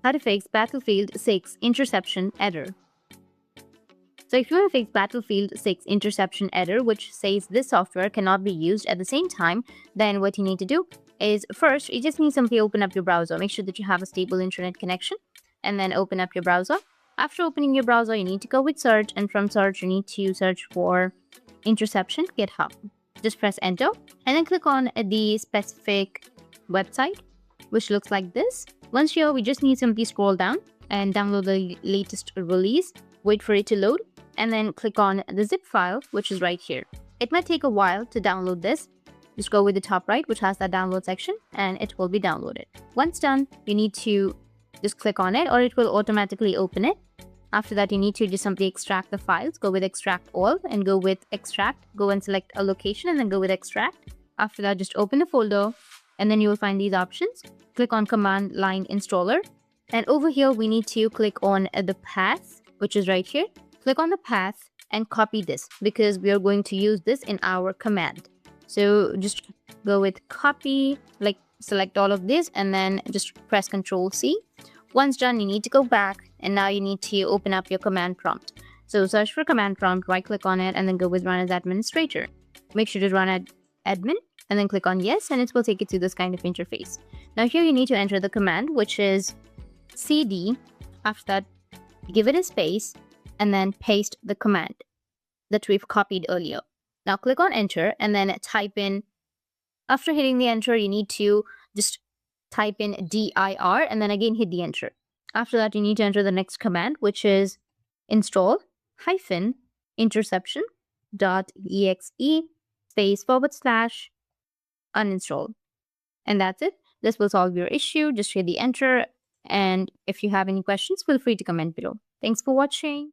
How to fix Battlefield 6 interception error. So if you want to fix Battlefield 6 interception error, which says this software cannot be used at the same time, then what you need to do is first, you just need simply open up your browser. Make sure that you have a stable internet connection and then open up your browser. After opening your browser, you need to go with search, and from search, you need to search for Interception Github. Just press enter and then click on the specific website, which looks like this. Once here, we just need to simply scroll down and download the latest release, wait for it to load, and then click on the zip file, which is right here. It might take a while to download this. Just go with the top right, which has that download section, and it will be downloaded. Once done, you need to just click on it or it will automatically open it. After that, you need to just simply extract the files. Go with extract all and go with extract. Go and select a location and then go with extract. After that, just open the folder and then you will find these options. Click on command line installer. And over here, we need to click on the path, which is right here. Click on the path and copy this because we are going to use this in our command. So just go with copy, like select all of this and then just press Ctrl+C. Once done, you need to go back and now you need to open up your command prompt. So search for command prompt, right click on it and then go with run as administrator. Make sure to run as admin and then click on yes, and it will take you to this kind of interface. Now here you need to enter the command, which is cd. After that, give it a space and then paste the command that we've copied earlier. Now click on enter and then type in, after hitting the enter, you need to just type in dir and then again hit the enter. After that, you need to enter the next command, which is install -interception.exe space / uninstall. And that's it. This will solve your issue. Just hit the enter. And if you have any questions, feel free to comment below. Thanks for watching.